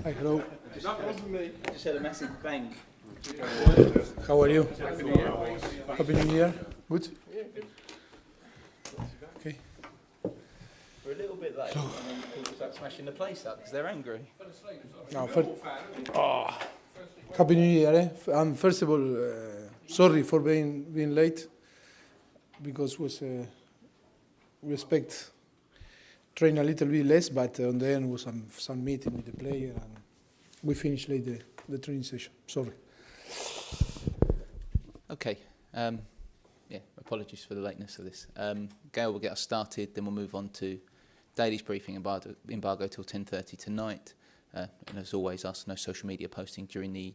Hi, hello. That wasn't me. I just heard a massive bang. How are you? Happy New Year. Happy New Year. Good? Yeah, good. Okay. We're a little bit late, and then people start smashing the place up because they're angry. Now, Happy New Year. First of all, sorry for being late because we expect train a little bit less, but on the end was some meeting with the player and we finished late the training session. Sorry. Okay. Yeah, apologies for the lateness of this. Gail will get us started, then we'll move on to Daily's briefing embargo till 10:30 tonight. And as always, ask no social media posting during the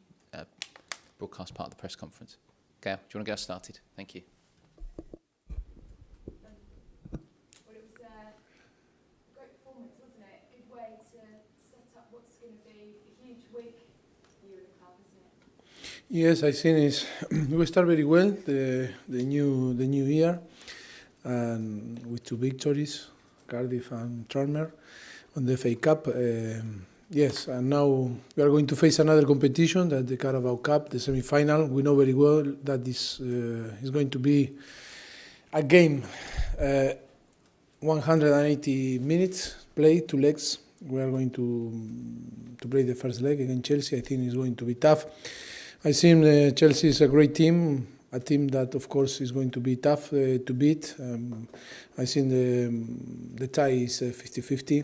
broadcast part of the press conference. Gail, do you want to get us started? Thank you. Well, it was a great performance, wasn't it? Good way to set up what's going to be a huge week for you in the club, isn't it? Yes, I think we start very well the new year, and with 2 victories, Cardiff and Tranmere, on the FA Cup. Yes, and now we are going to face another competition, that the Carabao Cup, the semi-final. We know very well that this is going to be a game, 180 minutes play, 2 legs. We are going to play the first leg against Chelsea. I think it's going to be tough. I think Chelsea is a great team, a team that, of course, is going to be tough to beat. I think the tie is 50-50.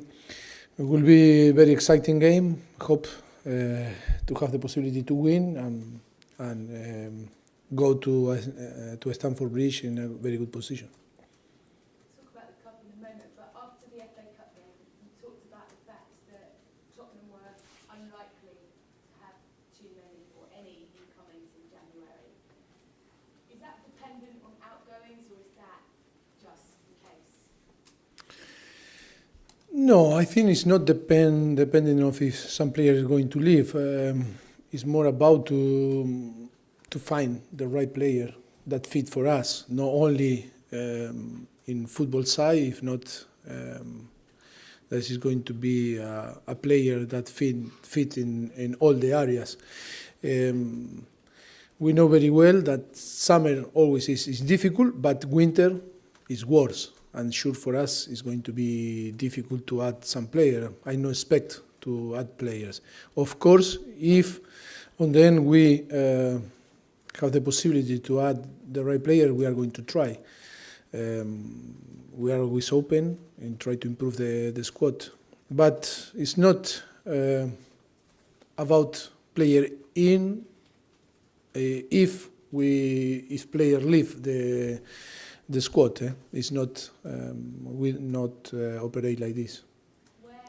It will be a very exciting game. Hope to have the possibility to win and go to Stamford Bridge in a very good position. We'll talk about the cup in a moment, but after the FA Cup game, you talked about the fact that Tottenham were unlikely to have too many or any incomings in January. Is that dependent on outgoings, or is that just the case? No, I think it's not depending on if some player is going to leave. It's more about to find the right player that fit for us, not only in football side, if not this is going to be a player that fit in all the areas. We know very well that summer always is difficult, but winter is worse. And sure, for us, it's going to be difficult to add some player. I no expect to add players. Of course, if on the end we have the possibility to add the right player, we are going to try. We are always open and try to improve the squad. But it's not about player in. If player leave the squad, it's not will not operate like this. Where do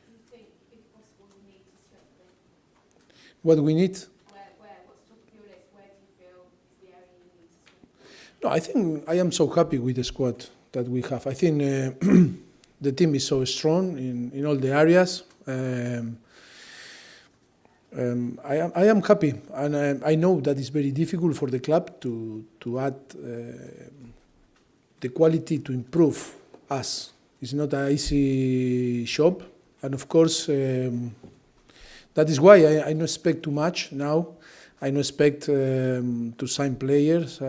you think, if possible, you need to strengthen? What we need? What's top of your list? Where do you feel is the area you need to strengthen? No, I think I am so happy with the squad that we have. I think the team is so strong in all the areas. I am happy, and I know that it's very difficult for the club to add the quality to improve us. It's not an easy job, and of course that is why I don't expect too much now. I don't expect to sign players.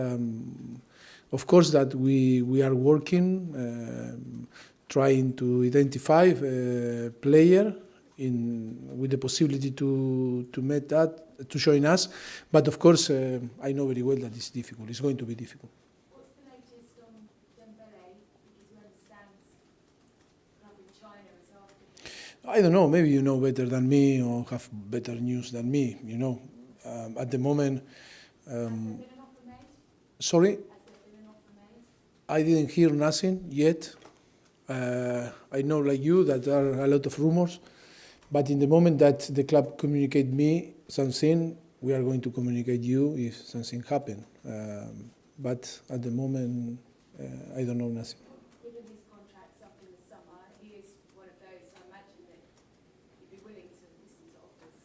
Of course that we are working, trying to identify a player with the possibility to meet that, to join us. But of course I know very well that it's difficult. It's going to be difficult. What's the latest on Dembele? Because you understand club in China is after him. I don't know, maybe you know better than me or have better news than me, you know. At the moment... Has there been an offer made? Sorry? Has there been an offer made? I didn't hear nothing yet. I know, like you, that there are a lot of rumors. But in the moment that the club communicate me something, we are going to communicate you if something happen. But at the moment, I don't know nothing. Given his contract's up in the summer, he is one of those, I imagine, that you'd be willing to listen to offers.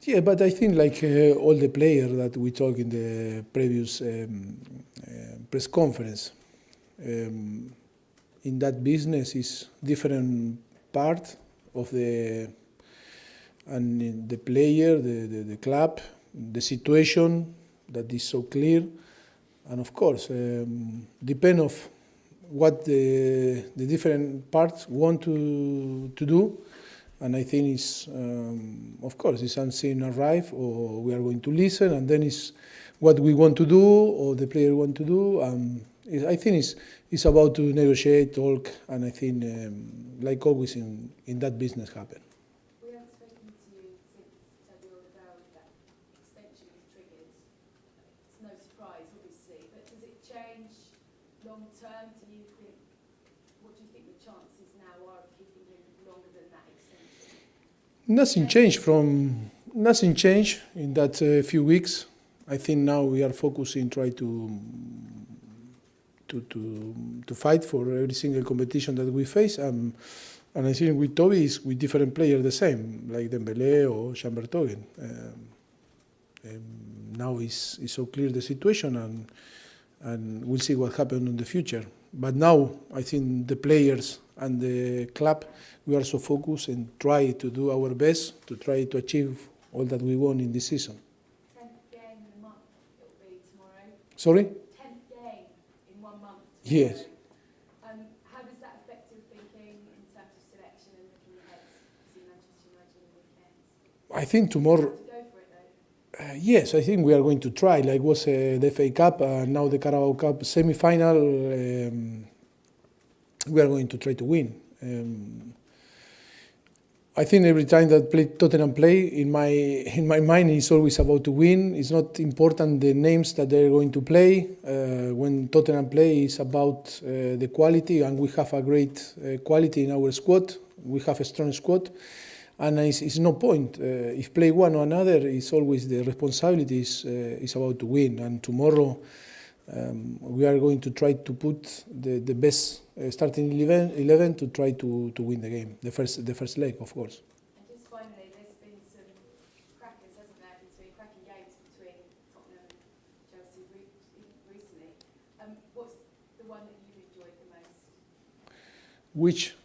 Yeah, but I think like all the players that we talked in the previous press conference, in that business is different part of the and the player, the club, the situation that is so clear, and of course, depend of what the different parts want to do, and I think it's of course it's something arrive or we are going to listen, and then it's what we want to do or the player want to do. I think it's about to negotiate, talk, and I think like always in that business happen. We haven't spoken to you since that extension was triggered. It's no surprise, obviously, but does it change long term? What do you think the chances now are of keeping him longer than that extension? Nothing changed in that few weeks. I think now we are focusing try to fight for every single competition that we face, and I think with Toby is with different players the same, like Dembélé or Chambertogen. Now is so clear the situation, and we'll see what happens in the future. But now I think the players and the club, we are so focused and try to do our best to try to achieve all that we want in this season. 10th game in a month it will be tomorrow. Sorry? 10th game in 1 month. Yes. How does that affect your thinking in terms of selection and looking ahead to see Manchester United in the weekend? I think tomorrow. Have to go for it though. Yes, I think we are going to try. Like was the FA Cup, now the Carabao Cup semi-final. We are going to try to win. I think every time that Tottenham play, in my mind, it's always about to win. It's not important the names that they're going to play. When Tottenham play, it's about the quality, and we have a great quality in our squad. We have a strong squad, and it's no point. If play one or another, it's always the responsibility is about to win. And tomorrow, we are going to try to put the best starting 11 to try to win the game, the first leg, of course. And just finally, there's been some crackers, hasn't there, cracking games between Tottenham and Chelsea recently. What's the one that you've enjoyed the most? Which?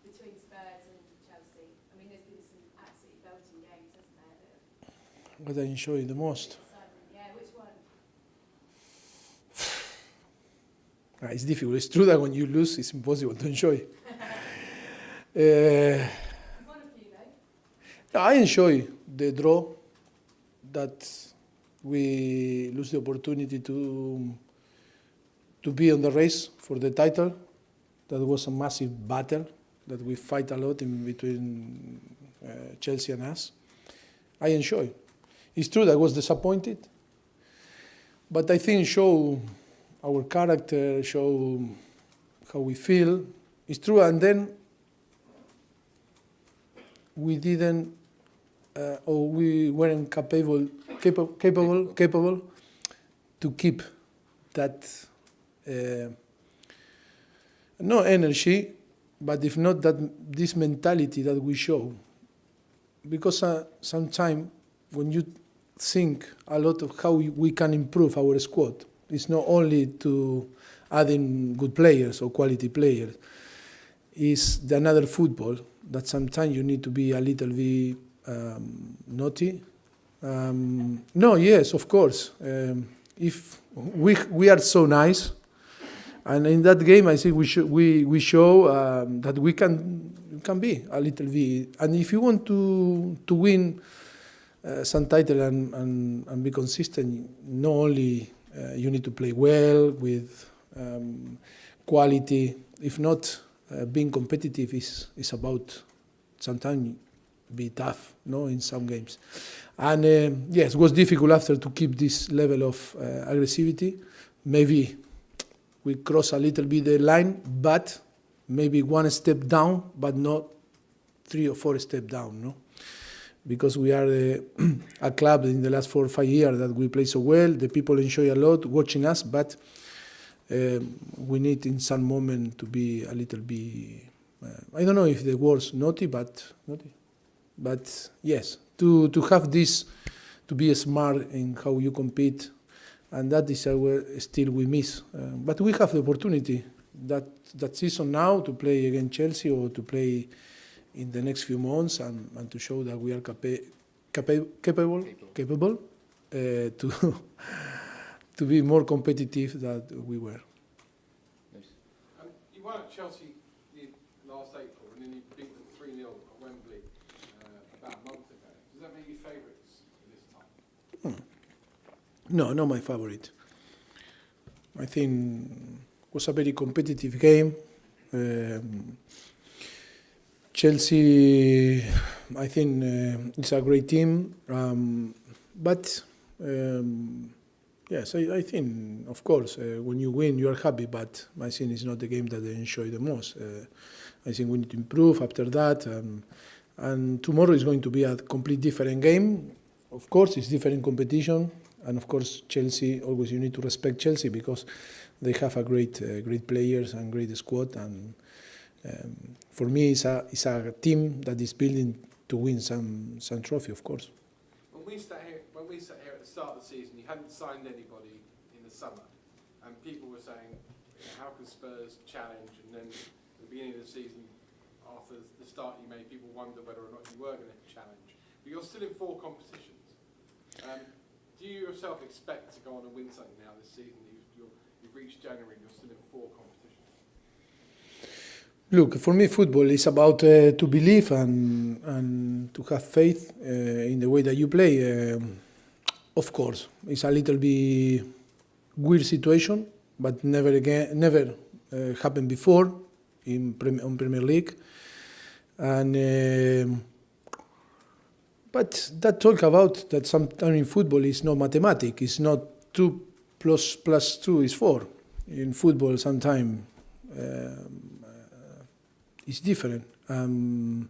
Between Spurs and Chelsea. I mean, there's been some absolutely belting games, hasn't there? What I enjoy the most? Yeah, which one? It's difficult. It's true that when you lose, it's impossible to enjoy. Won a few though. I enjoy the draw, that we lose the opportunity to be on the race for the title. That was a massive battle that we fight a lot in between Chelsea and us. I enjoy. It's true that I was disappointed, but I think show our character, show how we feel. It's true, and then we didn't, or we weren't capable to keep that, no energy, but if not that this mentality that we show. Because sometimes when you think a lot of how we can improve our squad, it's not only to adding good players or quality players. It's the another football that sometimes you need to be a little bit naughty. No, yes, of course. If we are so nice, and in that game, I think we show that we can be a little bit. And if you want to win some title and be consistent, not only you need to play well with quality. If not, being competitive is about sometimes be tough, no, in some games. And yes, it was difficult after to keep this level of aggressivity. Maybe we cross a little bit the line, but maybe one step down, but not 3 or 4 steps down, no? Because we are a club in the last 4 or 5 years that we play so well. The people enjoy a lot watching us, but we need in some moment to be a little bit, I don't know if the word's naughty, but yes, to have this, to be smart in how you compete, and that is still we miss. But we have the opportunity that season now to play against Chelsea or to play in the next few months and to show that we are capable to to be more competitive than we were. You won at Chelsea last April, and then you beat them 3-0 at Wembley about a month ago. Does that make you favourites this time? No, not my favorite. I think it was a very competitive game. Chelsea, I think, is a great team, but yes, I think, of course, when you win, you are happy, but I think it's not the game that I enjoy the most. I think we need to improve after that, and tomorrow is going to be a completely different game. Of course, it's different competition, and of course, Chelsea, always you need to respect Chelsea because they have a great players and great squad, and for me, it's a team that is building to win some trophy, of course. When we sat here at the start of the season, you hadn't signed anybody in the summer, and people were saying, how can Spurs challenge? And then at the beginning of the season, after the start you made, people wonder whether or not you were going to challenge. But you're still in 4 competitions. Do you yourself expect to go on and win something now this season? You've reached January and you're still in 4 competitions. Look, for me, football is about to believe and to have faith in the way that you play. Of course, it's a little bit weird situation, but never happened before on Premier League. And but that talk about that sometimes in football is not mathematics. It's not 2 plus 2 is 4. In football, sometimes it's different. And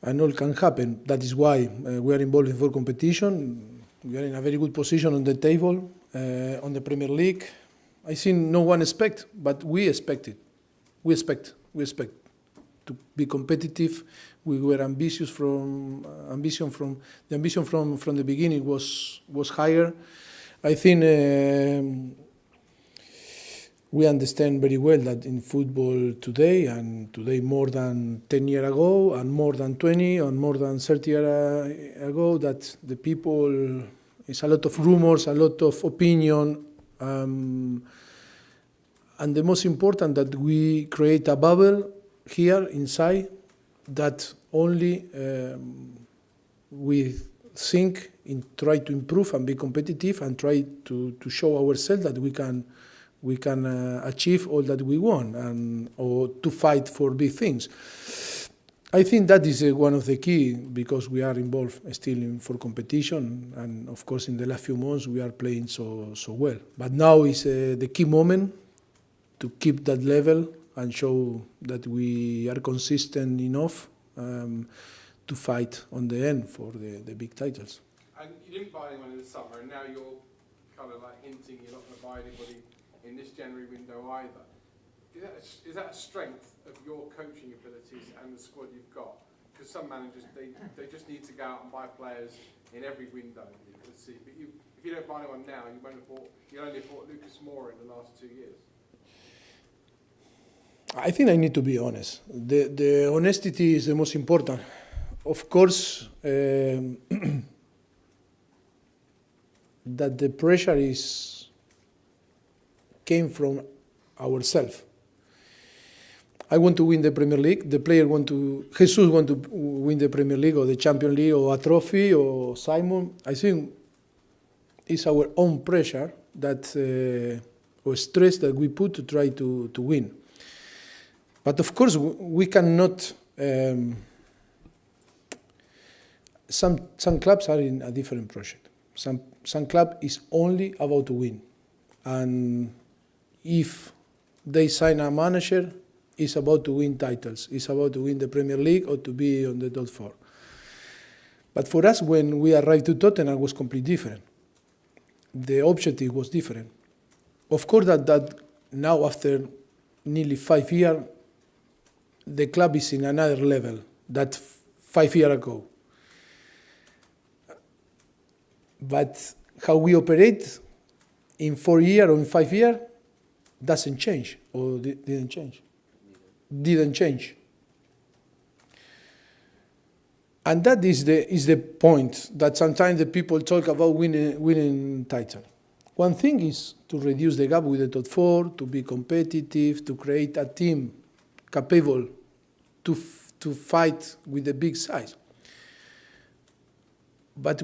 all can happen. That is why we are involved in 4 competition. We are in a very good position on the table, on the Premier League. I think no one expect, but we expect it. We expect to be competitive. We were ambitious from the ambition from the beginning was higher. I think we understand very well that in football today, and today more than 10 years ago, and more than 20, and more than 30 years ago, that the people, it's a lot of rumors, a lot of opinion, and the most important that we create a bubble here inside that only we think in try to improve and be competitive and try to show ourselves that we can achieve all that we want or to fight for big things. I think that is one of the key because we are involved still for competition, and of course in the last few months we are playing so well. But now is the key moment to keep that level and show that we are consistent enough to fight on the end for the big titles. And you didn't buy anyone in the summer, and now you're kind of like hinting you're not going to buy anybody in this January window either. Is that a strength of your coaching abilities and the squad you've got? Because some managers, they just need to go out and buy players in every window. Let's see. But if you don't buy anyone now, you only bought Lucas Moura in the last 2 years. I think I need to be honest. The honesty is the most important. Of course, that the pressure came from ourselves. I want to win the Premier League. The player Jesus want to win the Premier League or the Champions League or a trophy or Simon. I think it's our own pressure or stress that we put to try to win. But of course, we cannot. Some clubs are in a different project. Some club is only about to win, and if they sign a manager, it's about to win titles. It's about to win the Premier League or to be on the top 4. But for us, when we arrived to Tottenham, it was completely different. The objective was different. Of course, that now after nearly 5 years, the club is in another level that 5 years ago. But how we operate in 4 years or in 5 years doesn't change or didn't change. Didn't change. And that is the point that sometimes the people talk about winning title. One thing is to reduce the gap with the top four, to be competitive, to create a team capable to fight with the big size. But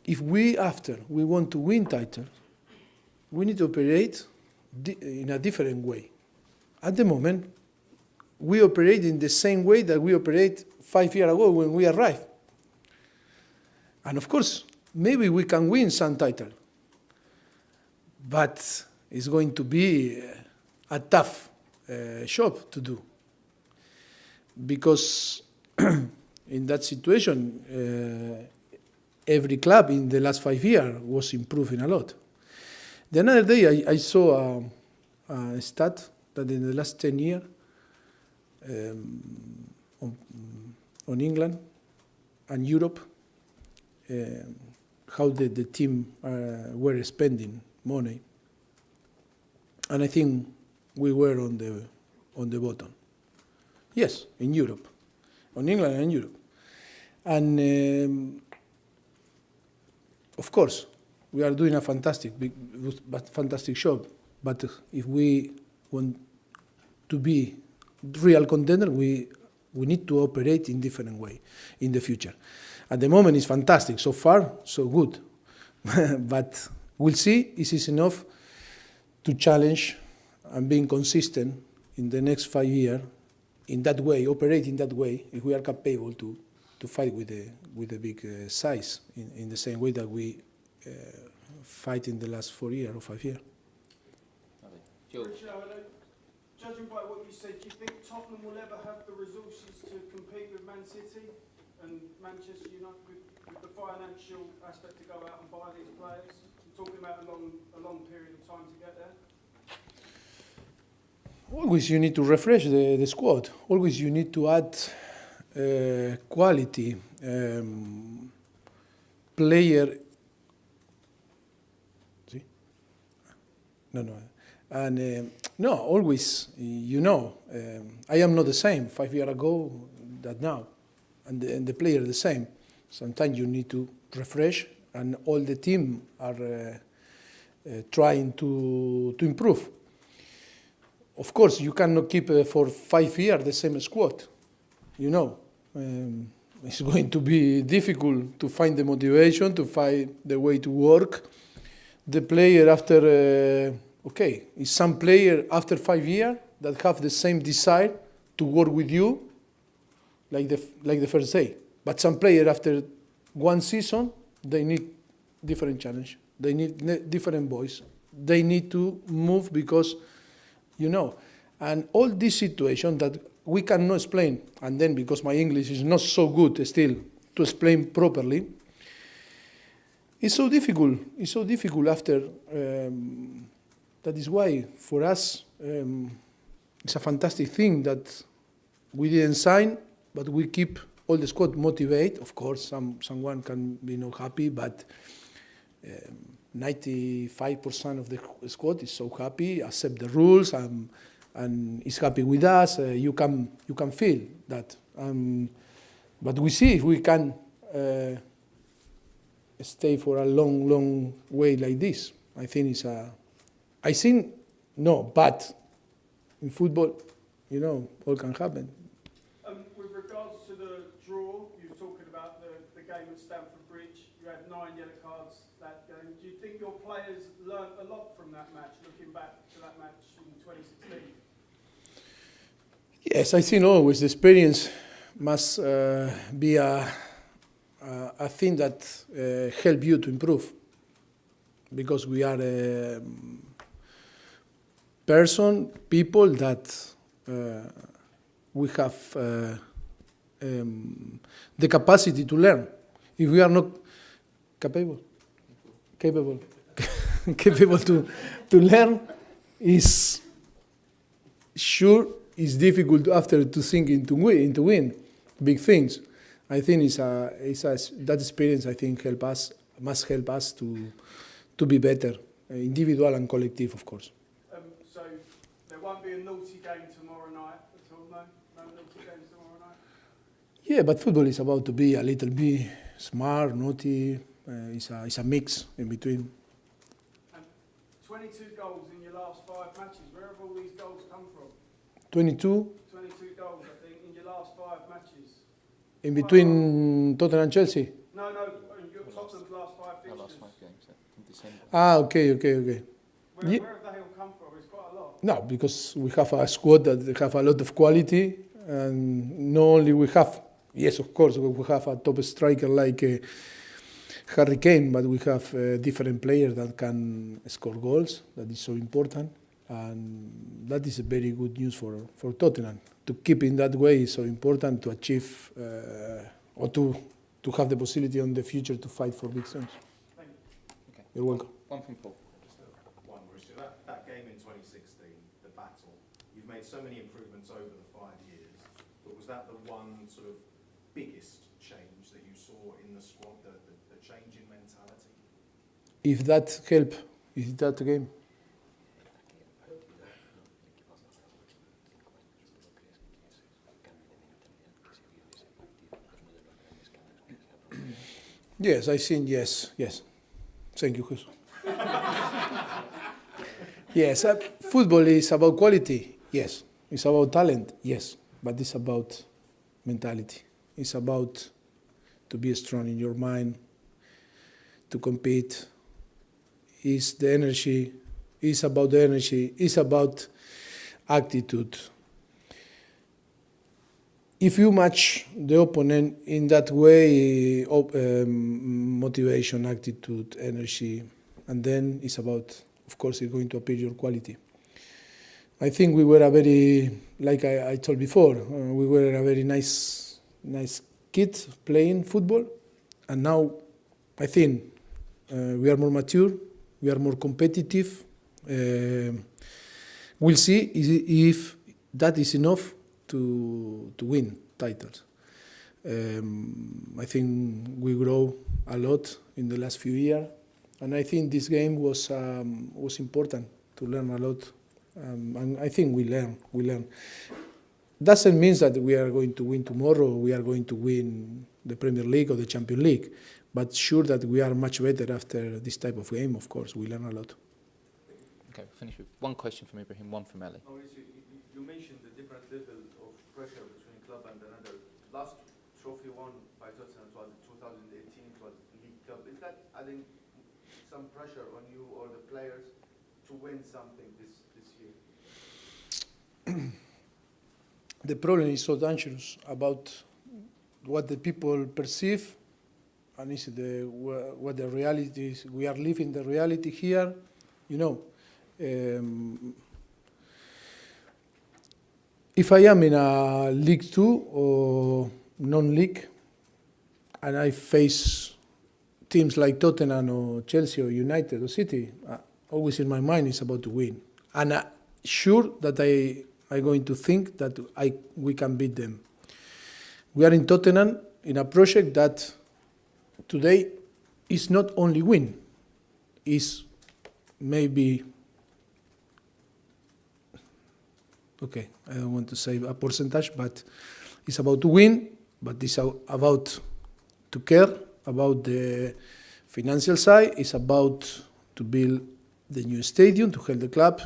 if we want to win titles, we need to operate in a different way. At the moment, we operate in the same way that we operate 5 years ago when we arrived. And of course, maybe we can win some title, but it's going to be a tough job to do. Because in that situation, every club in the last 5 years was improving a lot. The other day I saw a stat that in the last 10 years, on England and Europe, how the team were spending money, and I think we were on the bottom. Yes, in Europe, on England and Europe, and of course we are doing a fantastic job. But if we want to be real contender, we need to operate in different way in the future. At the moment, it's fantastic. So far, so good. But we'll see if it's enough to challenge and being consistent in the next 5 years in that way, operate in that way, if we are capable to fight with the big size in the same way that we fight in the last 4 years or 5 years. Judging by what you said, do you think Tottenham will ever have the resources to compete with Man City and Manchester United with the financial aspect to go out and buy these players? You're talking about a long period of time to get there. Always you need to refresh the squad. Always you need to add quality player. See? No. And no, always, I am not the same 5 years ago that now, and the player the same. Sometimes you need to refresh, and all the team are trying to improve. Of course, you cannot keep for 5 years the same squad. It's going to be difficult to find the motivation, to find the way to work. The player after, is some player after 5 years that have the same desire to work with you, like the first day. But some player after 1 season, they need different challenge. They need different voice. They need to move because, and all this situation that we cannot explain, and then because my English is not so good still to explain properly, it's so difficult. It's so difficult after. That is why for us it's a fantastic thing that we didn't sign, but we keep all the squad motivated. Of course, someone can be not happy, but 95% of the squad is so happy, accept the rules, and is happy with us. You can feel that. But we see if we can stay for a long way like this. I think no, but in football, all can happen. With regards to the draw, you were talking about the game at Stamford Bridge. You had 9 yellow cards that game. Do you think your players learned a lot from that match, looking back to that match in 2016? Yes, I think always the experience must be a thing that help you to improve, because we are people that we have the capacity to learn. If we are not capable to learn, is sure it's difficult after to think into win big things. I think that experience I think must help us to be better, individual and collective, of course. So there won't be a naughty game tomorrow night at all, no? No naughty games tomorrow night? Yeah, but football is about to be a little bit smart, naughty. It's a mix in between. 22 goals in your last 5 matches. Where have all these goals come from? 22 22 goals, I think, in your last 5 matches. in between Tottenham and Chelsea. No, in your Tottenham's last 5 Our fixtures. last 5 games from December. Okay. Where Yeah. have they all come from? It's quite a lot. No, because we have a squad that have a lot of quality, and not only we have, yes, of course, we have a top striker like Harry Kane, but we have different players that can score goals. That is so important, and that is a very good news for Tottenham. To keep in that way is so important to achieve or to have the possibility in the future to fight for big things. Thank you. Okay. You're welcome. One from Paul. Just one, Mauricio. That game in 2016, the battle, you've made so many improvements over the 5 years, but was that the one sort of biggest change that you saw in the squad, the change in mentality? If that help, if that game. Yes, I think yes. Thank you, Jesus. Yes, football is about quality. Yes, it's about talent. Yes, but it's about mentality. It's about to be strong in your mind, to compete. It's the energy. It's about the energy. It's about attitude. If you match the opponent in that way, motivation, attitude, energy, and then it's about, of course, it's going to appear your quality. I think we were a very, like I told before, we were a very nice kid playing football, and now I think we are more mature, we are more competitive. We'll see if that is enough to win titles. I think we grow a lot in the last few years, and I think this game was important to learn a lot. And I think we learn. Doesn't mean that we are going to win tomorrow, we are going to win the Premier League or the Champions League, but sure that we are much better after this type of game, of course. We learn a lot. Okay, we'll finish with one question from Ibrahim, one from Ellie. Mauricio, you mentioned the different level of pressure between club and another. Last trophy won by Tottenham was in 2018, it was League Cup. Is that adding some pressure on you or the players to win something this year? The problem is so dangerous about what the people perceive, and is what the reality is. We are living the reality here, you know. If I am in a League 2 or non-league, and I face teams like Tottenham or Chelsea or United or City, always in my mind is about to win. And sure that I'm going to think that we can beat them. We are in Tottenham in a project that today is not only win, is maybe, okay, I don't want to say a percentage, but it's about to win, but it's about to care about the financial side. It's about to build the new stadium, to help the club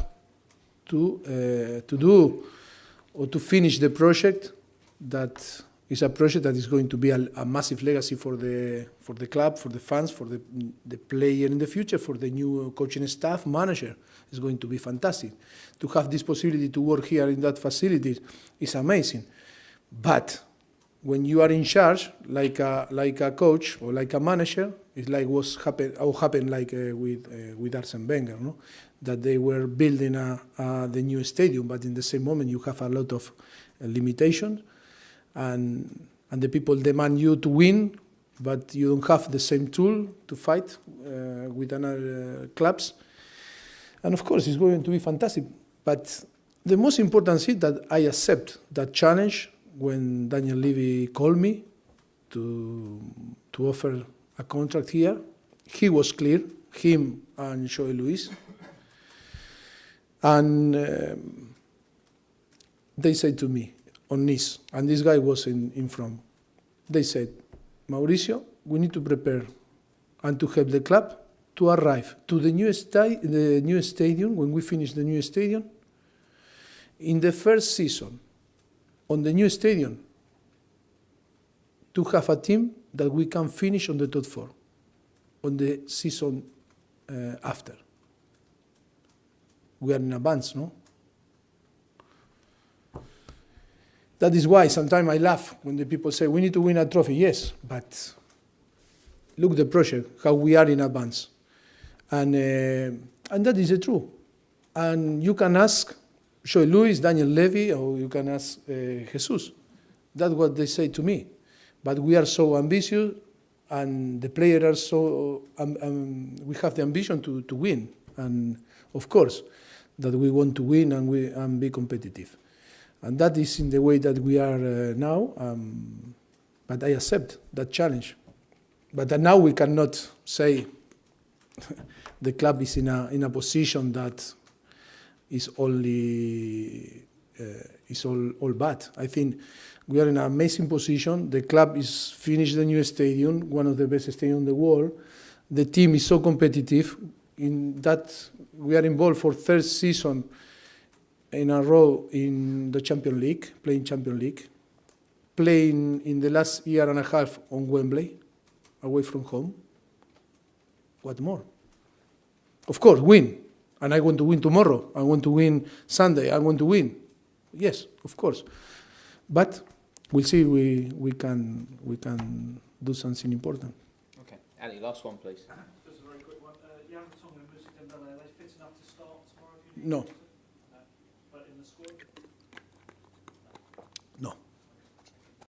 to do or to finish the project that is a project that is going to be a massive legacy for the club, for the fans, for the player in the future, for the new coaching staff, manager. It's going to be fantastic. To have this possibility to work here in that facility is amazing. But when you are in charge, like a coach or like a manager, it's like what happened like with Arsene Wenger, no? That they were building the new stadium, but in the same moment you have a lot of limitations, and the people demand you to win, but you don't have the same tool to fight with other clubs. And of course, it's going to be fantastic. But the most important thing that I accept that challenge when Daniel Levy called me to offer a contract here. He was clear, him and Joey Luis. And they said to me on knees, and this guy was in front, they said, Mauricio, we need to prepare and to help the club to arrive to the new stadium, when we finish the new stadium, in the first season, on the new stadium, to have a team that we can finish on the top four, on the season after. We are in advance, no? That is why sometimes I laugh when the people say, we need to win a trophy. Yes, but look the project, how we are in advance. And that is the truth. And you can ask Joe Luis, Daniel Levy, or you can ask Jesus. That's what they say to me. But we are so ambitious, and the players are so, we have the ambition to win. And of course, that we want to win and be competitive. And that is in the way that we are now, but I accept that challenge. But now we cannot say the club is in a position that is only is all bad. I think we are in an amazing position. The club is finished the new stadium, one of the best stadiums in the world. The team is so competitive in that we are involved for third season in a row in the Champions League, playing Champions League, playing in the last year and a half on Wembley, away from home. What more? Of course, win. And I want to win tomorrow. I want to win Sunday. I want to win. Yes, of course. But we'll see. We can do something important. Okay, Ali, last one, please. Just a very quick one. Jan Tonga and Musa Dembele, are they fit enough to start tomorrow? If you need No. them to? No. But in the squad? No.